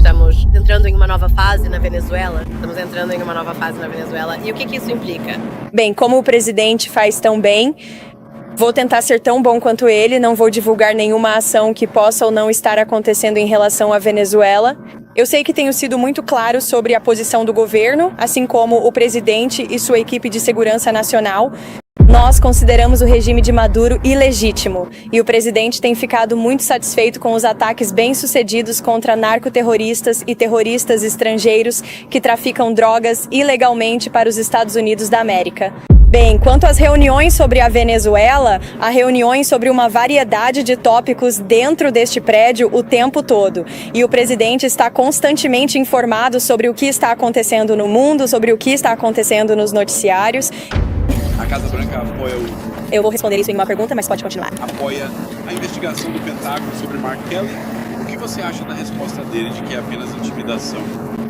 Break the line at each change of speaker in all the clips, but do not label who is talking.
estamos entrando em uma nova fase na Venezuela. E o que isso implica?
Bem, como o presidente faz tão bem, vou tentar ser tão bom quanto ele, não vou divulgar nenhuma ação que possa ou não estar acontecendo em relação à Venezuela. Eu sei que tenho sido muito claro sobre a posição do governo, assim como o presidente e sua equipe de segurança nacional. Nós consideramos o regime de Maduro ilegítimo e o presidente tem ficado muito satisfeito com os ataques bem-sucedidos contra narcoterroristas e terroristas estrangeiros que traficam drogas ilegalmente para os Estados Unidos da América. Bem, quanto às reuniões sobre a Venezuela, há reuniões sobre uma variedade de tópicos dentro deste prédio o tempo todo. E o presidente está constantemente informado sobre o que está acontecendo no mundo, sobre o que está acontecendo nos noticiários.
A Casa Branca apoia
Eu vou responder isso em uma pergunta, mas pode continuar.
Apoia a investigação do Pentágono sobre Mark Kelly. O que você acha da resposta dele de que é apenas intimidação?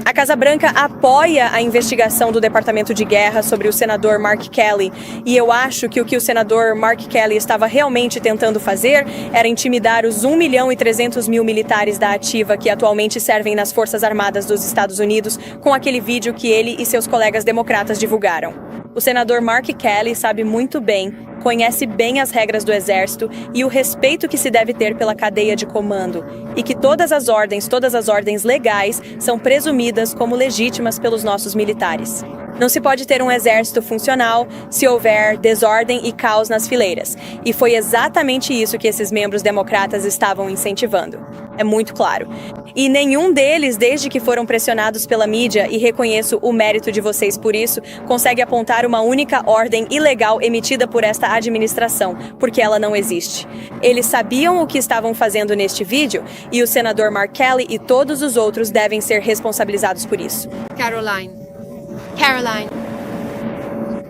A Casa Branca apoia a investigação do Departamento de Guerra sobre o senador Mark Kelly. E eu acho que o senador Mark Kelly estava realmente tentando fazer era intimidar os 1.300.000 militares da ativa que atualmente servem nas Forças Armadas dos Estados Unidos com aquele vídeo que ele e seus colegas democratas divulgaram. O senador Mark Kelly sabe muito bem, conhece bem as regras do Exército e o respeito que se deve ter pela cadeia de comando, e que todas as ordens legais são presumidas como legítimas pelos nossos militares. Não se pode ter um exército funcional se houver desordem e caos nas fileiras. E foi exatamente isso que esses membros democratas estavam incentivando. É muito claro. E nenhum deles, desde que foram pressionados pela mídia, e reconheço o mérito de vocês por isso, consegue apontar uma única ordem ilegal emitida por esta administração, porque ela não existe. Eles sabiam o que estavam fazendo neste vídeo, e o senador Mark Kelly e todos os outros devem ser responsabilizados por isso.
Caroline.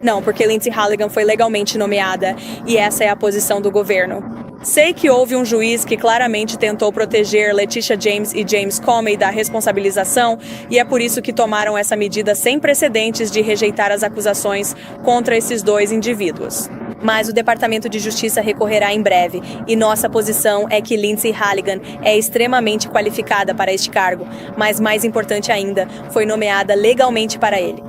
Não, porque Lindsey Halligan foi legalmente nomeada e essa é a posição do governo. Sei que houve um juiz que claramente tentou proteger Letitia James e James Comey da responsabilização e é por isso que tomaram essa medida sem precedentes de rejeitar as acusações contra esses dois indivíduos. Mas o Departamento de Justiça recorrerá em breve e nossa posição é que Lindsey Halligan é extremamente qualificada para este cargo, mas mais importante ainda, foi nomeada legalmente para ele.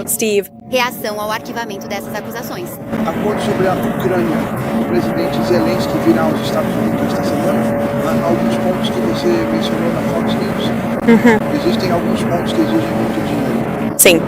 Steve.
Reação ao arquivamento dessas acusações.
Acordo sobre a Ucrânia. O presidente Zelensky virá aos Estados Unidos esta semana. Há alguns pontos que você mencionou na Fox News. Existem alguns pontos que exigem muito dinheiro.
Sim.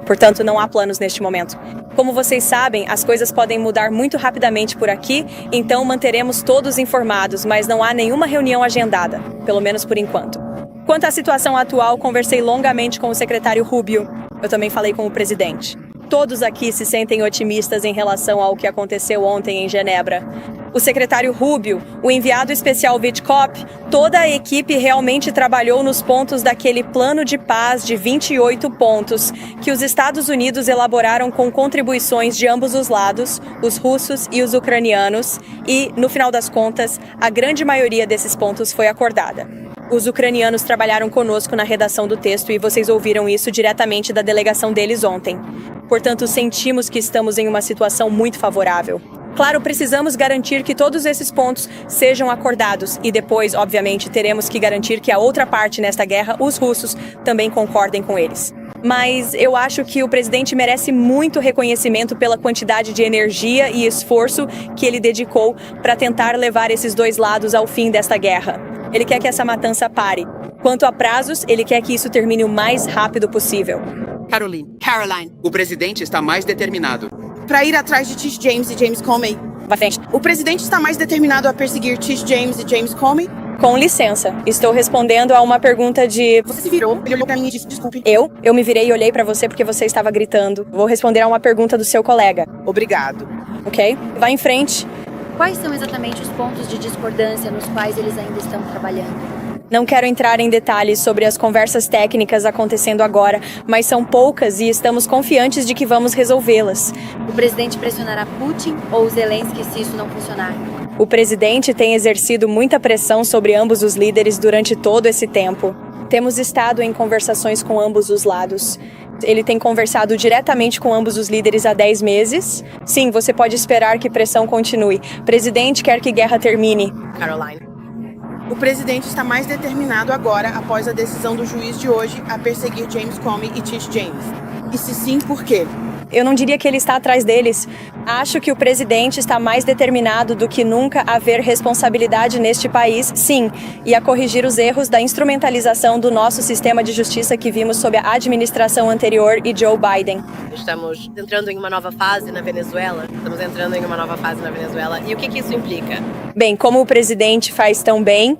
Portanto, não há planos neste momento. Como vocês sabem, as coisas podem mudar muito rapidamente por aqui, então manteremos todos informados, mas não há nenhuma reunião agendada, pelo menos por enquanto. Quanto à situação atual, conversei longamente com o secretário Rubio. Eu também falei com o presidente. Todos aqui se sentem otimistas em relação ao que aconteceu ontem em Genebra. O secretário Rubio, o enviado especial Wittkopf, toda a equipe realmente trabalhou nos pontos daquele plano de paz de 28 pontos que os Estados Unidos elaboraram com contribuições de ambos os lados, os russos e os ucranianos, e, no final das contas, a grande maioria desses pontos foi acordada. Os ucranianos trabalharam conosco na redação do texto e vocês ouviram isso diretamente da delegação deles ontem. Portanto, sentimos que estamos em uma situação muito favorável. Claro, precisamos garantir que todos esses pontos sejam acordados e depois, obviamente, teremos que garantir que a outra parte nesta guerra, os russos, também concordem com eles. Mas eu acho que o presidente merece muito reconhecimento pela quantidade de energia e esforço que ele dedicou para tentar levar esses dois lados ao fim desta guerra. Ele quer que essa matança pare. Quanto a prazos, ele quer que isso termine o mais rápido possível.
Caroline. O presidente está mais determinado.
Para ir atrás de Tish James e James Comey.
Vá frente.
O presidente está mais determinado a perseguir Tish James e James Comey?
Com licença, estou respondendo a uma pergunta de...
Você se virou, ele olhou pra mim e disse desculpe.
Eu me virei e olhei pra você porque você estava gritando. Vou responder a uma pergunta do seu colega.
Obrigado.
Ok? Vá em frente.
Quais são exatamente os pontos de discordância nos quais eles ainda estão trabalhando?
Não quero entrar em detalhes sobre as conversas técnicas acontecendo agora, mas são poucas e estamos confiantes de que vamos resolvê-las.
O presidente pressionará Putin ou Zelensky se isso não funcionar?
O presidente tem exercido muita pressão sobre ambos os líderes durante todo esse tempo. Temos estado em conversações com ambos os lados. Ele tem conversado diretamente com ambos os líderes há 10 meses. Sim, você pode esperar que pressão continue. O presidente quer que guerra termine.
Caroline.
O presidente está mais determinado agora, após a decisão do juiz de hoje, a perseguir James Comey e Tish James. E se sim, por quê?
Eu não diria que ele está atrás deles. Acho que o presidente está mais determinado do que nunca a ver responsabilidade neste país, sim, e a corrigir os erros da instrumentalização do nosso sistema de justiça que vimos sob a administração anterior e Joe Biden.
Estamos entrando em uma nova fase na Venezuela. E o que isso implica?
Bem, como o presidente faz tão bem,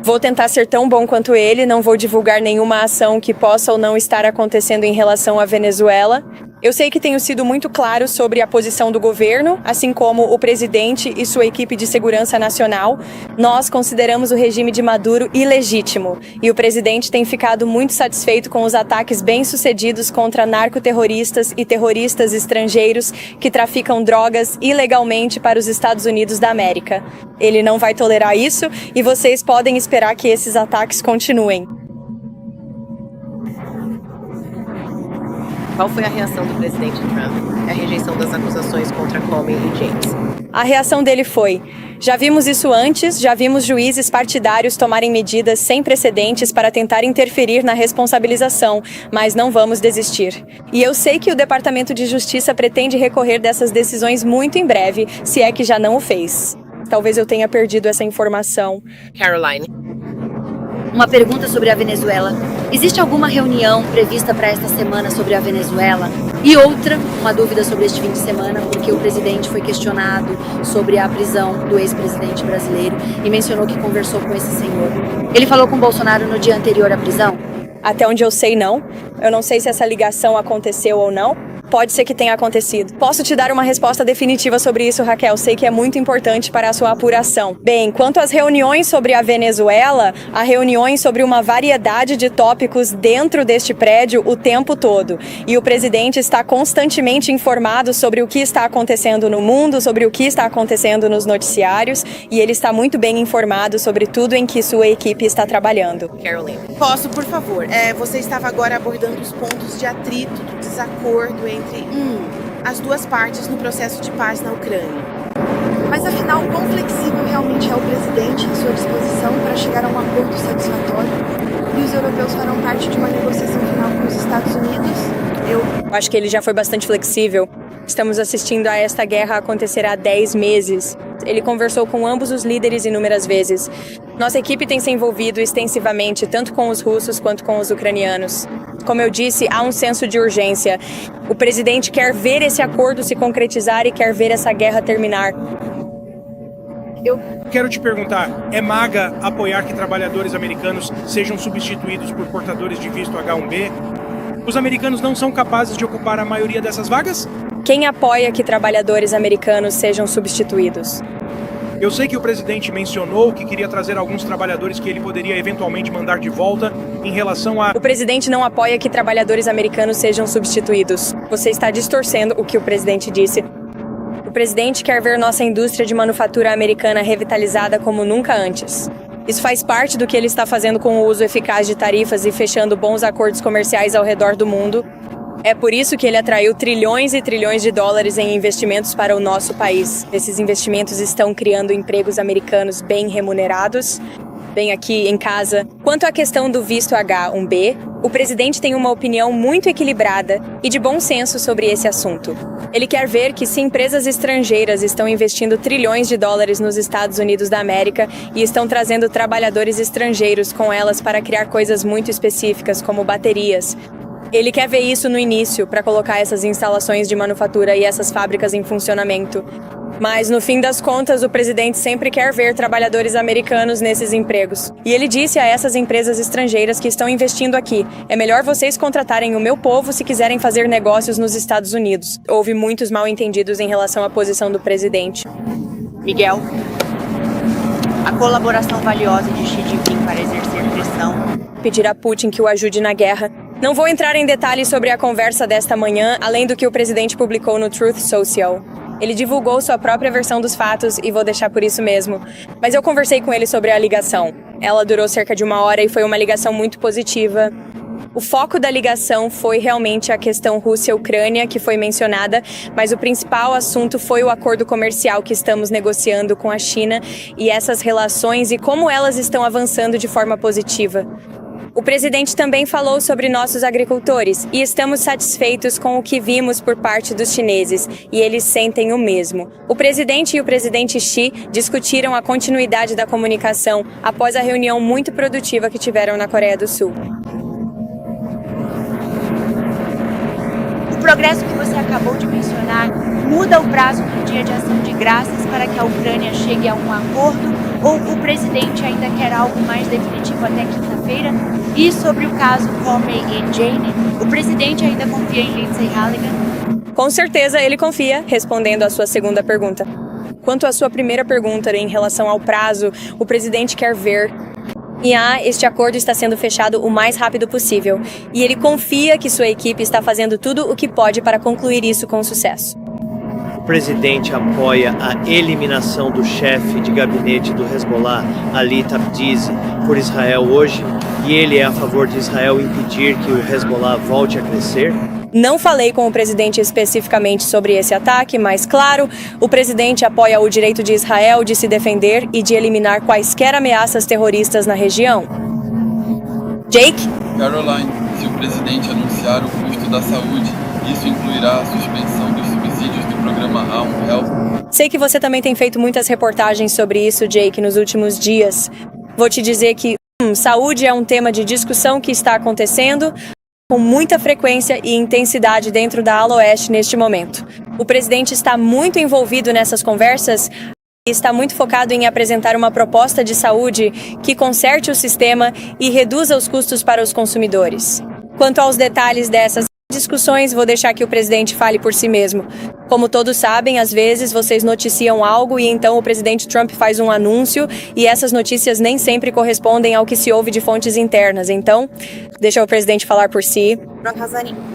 vou tentar ser tão bom quanto ele, não vou divulgar nenhuma ação que possa ou não estar acontecendo em relação à Venezuela. Eu sei que tenho sido muito claro sobre a posição do governo, assim como o presidente e sua equipe de segurança nacional. Nós consideramos o regime de Maduro ilegítimo e o presidente tem ficado muito satisfeito com os ataques bem-sucedidos contra narcoterroristas e terroristas estrangeiros que traficam drogas ilegalmente para os Estados Unidos da América. Ele não vai tolerar isso e vocês podem esperar que esses ataques continuem.
Qual foi a reação do presidente Trump? A rejeição das acusações contra Comey e James.
A reação dele foi: já vimos isso antes, já vimos juízes partidários tomarem medidas sem precedentes para tentar interferir na responsabilização, mas não vamos desistir. E eu sei que o Departamento de Justiça pretende recorrer dessas decisões muito em breve, se é que já não o fez. Talvez eu tenha perdido essa informação.
Caroline.
Uma pergunta sobre a Venezuela. Existe alguma reunião prevista para esta semana sobre a Venezuela? E outra, uma dúvida sobre este fim de semana, porque o presidente foi questionado sobre a prisão do ex-presidente brasileiro e mencionou que conversou com esse senhor. Ele falou com Bolsonaro no dia anterior à prisão?
Até onde eu sei, não. Eu não sei se essa ligação aconteceu ou não. Pode ser que tenha acontecido. Posso te dar uma resposta definitiva sobre isso, Raquel. Sei que é muito importante para a sua apuração. Bem, quanto às reuniões sobre a Venezuela, há reuniões sobre uma variedade de tópicos dentro deste prédio o tempo todo. E o presidente está constantemente informado sobre o que está acontecendo no mundo, sobre o que está acontecendo nos noticiários, e ele está muito bem informado sobre tudo em que sua equipe está trabalhando.
Caroline.
Posso, por favor? Você estava agora abordando os pontos de atrito, do desacordo entre as duas partes no processo de paz na Ucrânia. Mas afinal, quão flexível realmente é o presidente em sua disposição para chegar a um acordo satisfatório? E os europeus farão parte de uma negociação final com os Estados Unidos? Eu
acho que ele já foi bastante flexível. Estamos assistindo a esta guerra acontecer há 10 meses. Ele conversou com ambos os líderes inúmeras vezes. Nossa equipe tem se envolvido extensivamente, tanto com os russos quanto com os ucranianos. Como eu disse, há um senso de urgência. O presidente quer ver esse acordo se concretizar e quer ver essa guerra terminar.
Eu quero te perguntar, é MAGA apoiar que trabalhadores americanos sejam substituídos por portadores de visto H-1B? Os americanos não são capazes de ocupar a maioria dessas vagas?
Quem apoia que trabalhadores americanos sejam substituídos?
Eu sei que o presidente mencionou que queria trazer alguns trabalhadores que ele poderia eventualmente mandar de volta em relação a...
O presidente não apoia que trabalhadores americanos sejam substituídos. Você está distorcendo o que o presidente disse. O presidente quer ver nossa indústria de manufatura americana revitalizada como nunca antes. Isso faz parte do que ele está fazendo com o uso eficaz de tarifas e fechando bons acordos comerciais ao redor do mundo. É por isso que ele atraiu trilhões e trilhões de dólares em investimentos para o nosso país. Esses investimentos estão criando empregos americanos bem remunerados, bem aqui em casa. Quanto à questão do visto H-1B, o presidente tem uma opinião muito equilibrada e de bom senso sobre esse assunto. Ele quer ver que se empresas estrangeiras estão investindo trilhões de dólares nos Estados Unidos da América e estão trazendo trabalhadores estrangeiros com elas para criar coisas muito específicas, como baterias, ele quer ver isso no início, para colocar essas instalações de manufatura e essas fábricas em funcionamento. Mas, no fim das contas, o presidente sempre quer ver trabalhadores americanos nesses empregos. E ele disse a essas empresas estrangeiras que estão investindo aqui: é melhor vocês contratarem o meu povo se quiserem fazer negócios nos Estados Unidos. Houve muitos mal-entendidos em relação à posição do presidente.
Miguel, a colaboração valiosa de Xi Jinping para exercer pressão.
Pedir a Putin que o ajude na guerra. Não vou entrar em detalhes sobre a conversa desta manhã, além do que o presidente publicou no Truth Social. Ele divulgou sua própria versão dos fatos e vou deixar por isso mesmo. Mas eu conversei com ele sobre a ligação. Ela durou cerca de 1 hora e foi uma ligação muito positiva. O foco da ligação foi realmente a questão Rússia-Ucrânia, que foi mencionada, mas o principal assunto foi o acordo comercial que estamos negociando com a China e essas relações e como elas estão avançando de forma positiva. O presidente também falou sobre nossos agricultores e estamos satisfeitos com o que vimos por parte dos chineses e eles sentem o mesmo. O presidente e o presidente Xi discutiram a continuidade da comunicação após a reunião muito produtiva que tiveram na Coreia do Sul.
O progresso que você acabou de mencionar muda o prazo do Dia de Ação de Graças para que a Ucrânia chegue a um acordo ou o presidente ainda quer algo mais definitivo até quinta-feira? E sobre o caso Comey e Jane, o presidente ainda confia em Lindsey Halligan?
Com certeza ele confia, respondendo à sua segunda pergunta. Quanto à sua primeira pergunta em relação ao prazo, o presidente quer ver e este acordo está sendo fechado o mais rápido possível. E ele confia que sua equipe está fazendo tudo o que pode para concluir isso com sucesso.
O presidente apoia a eliminação do chefe de gabinete do Hezbollah, Ali Tabdizi, por Israel hoje, e ele é a favor de Israel impedir que o Hezbollah volte a crescer?
Não falei com o presidente especificamente sobre esse ataque, mas, claro, o presidente apoia o direito de Israel de se defender e de eliminar quaisquer ameaças terroristas na região. Jake?
Caroline, se o presidente anunciar o custo da saúde, isso incluirá a suspensão dos subsídios do programa Home Health?
Sei que você também tem feito muitas reportagens sobre isso, Jake, nos últimos dias. Vou te dizer que saúde é um tema de discussão que está acontecendo com muita frequência e intensidade dentro da ala oeste neste momento. O presidente está muito envolvido nessas conversas e está muito focado em apresentar uma proposta de saúde que conserte o sistema e reduza os custos para os consumidores. Quanto aos detalhes dessas discussões, vou deixar que o presidente fale por si mesmo. Como todos sabem, às vezes vocês noticiam algo e então o presidente Trump faz um anúncio e essas notícias nem sempre correspondem ao que se ouve de fontes internas. Então, deixa o presidente falar por si.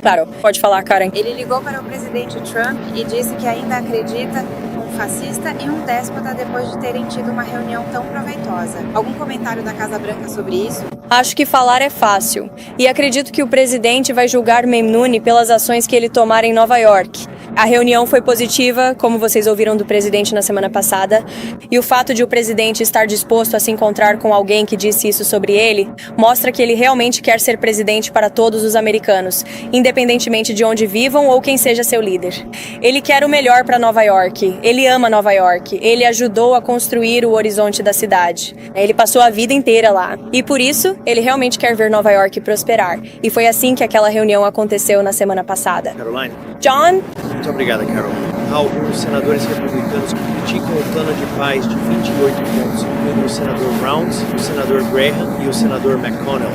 Claro, pode falar, Karen.
Ele ligou para o presidente Trump e disse que ainda acredita num fascista e um déspota depois de terem tido uma reunião tão proveitosa. Algum comentário da Casa Branca sobre isso?
Acho que falar é fácil. E acredito que o presidente vai julgar Memnuni pelas ações que ele tomar em Nova York. A reunião foi positiva, como vocês ouviram do presidente na semana passada, e o fato de o presidente estar disposto a se encontrar com alguém que disse isso sobre ele, mostra que ele realmente quer ser presidente para todos os americanos, independentemente de onde vivam ou quem seja seu líder. Ele quer o melhor para Nova York, ele ama Nova York, ele ajudou a construir o horizonte da cidade. Ele passou a vida inteira lá, e por isso, ele realmente quer ver Nova York prosperar. E foi assim que aquela reunião aconteceu na semana passada.
Caroline?
John?
Muito obrigada, Carol. Há alguns senadores republicanos que criticam o plano de paz de 28 pontos, incluindo o senador Rounds, o senador Graham e o senador McConnell.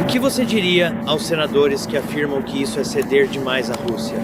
O que você diria aos senadores que afirmam que isso é ceder demais à Rússia?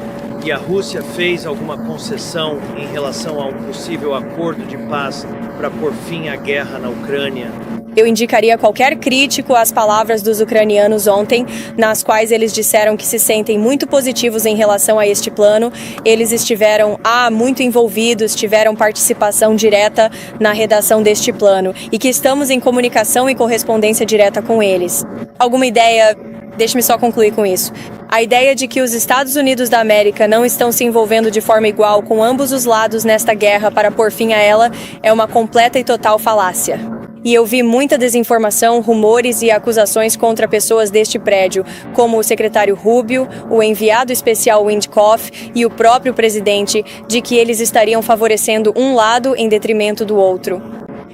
E a Rússia fez alguma concessão em relação a um possível acordo de paz para pôr fim à guerra na Ucrânia?
Eu indicaria qualquer crítico às palavras dos ucranianos ontem, nas quais eles disseram que se sentem muito positivos em relação a este plano. Eles estiveram muito envolvidos, tiveram participação direta na redação deste plano e que estamos em comunicação e correspondência direta com eles. Alguma ideia? Deixe-me só concluir com isso. A ideia de que os Estados Unidos da América não estão se envolvendo de forma igual com ambos os lados nesta guerra para pôr fim a ela é uma completa e total falácia. E eu vi muita desinformação, rumores e acusações contra pessoas deste prédio, como o secretário Rubio, o enviado especial Windkoff e o próprio presidente, de que eles estariam favorecendo um lado em detrimento do outro.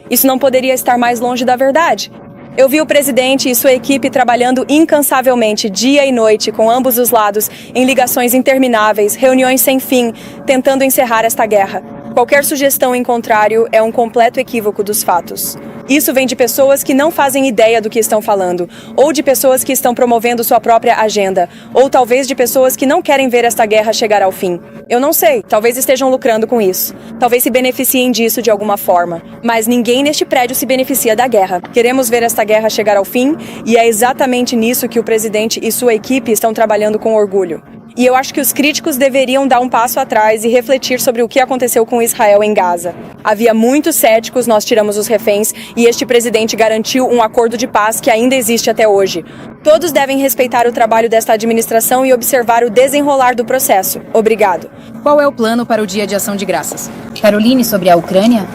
Isso não poderia estar mais longe da verdade. Eu vi o presidente e sua equipe trabalhando incansavelmente, dia e noite, com ambos os lados, em ligações intermináveis, reuniões sem fim, tentando encerrar esta guerra. Qualquer sugestão em contrário é um completo equívoco dos fatos. Isso vem de pessoas que não fazem ideia do que estão falando, ou de pessoas que estão promovendo sua própria agenda, ou talvez de pessoas que não querem ver esta guerra chegar ao fim. Eu não sei, talvez estejam lucrando com isso. Talvez se beneficiem disso de alguma forma. Mas ninguém neste prédio se beneficia da guerra. Queremos ver esta guerra chegar ao fim, e é exatamente nisso que o presidente e sua equipe estão trabalhando com orgulho. E eu acho que os críticos deveriam dar um passo atrás e refletir sobre o que aconteceu com Israel em Gaza. Havia muitos céticos, nós tiramos os reféns e este presidente garantiu um acordo de paz que ainda existe até hoje. Todos devem respeitar o trabalho desta administração e observar o desenrolar do processo. Obrigado.
Qual é o plano para o Dia de Ação de Graças? Caroline, sobre a Ucrânia?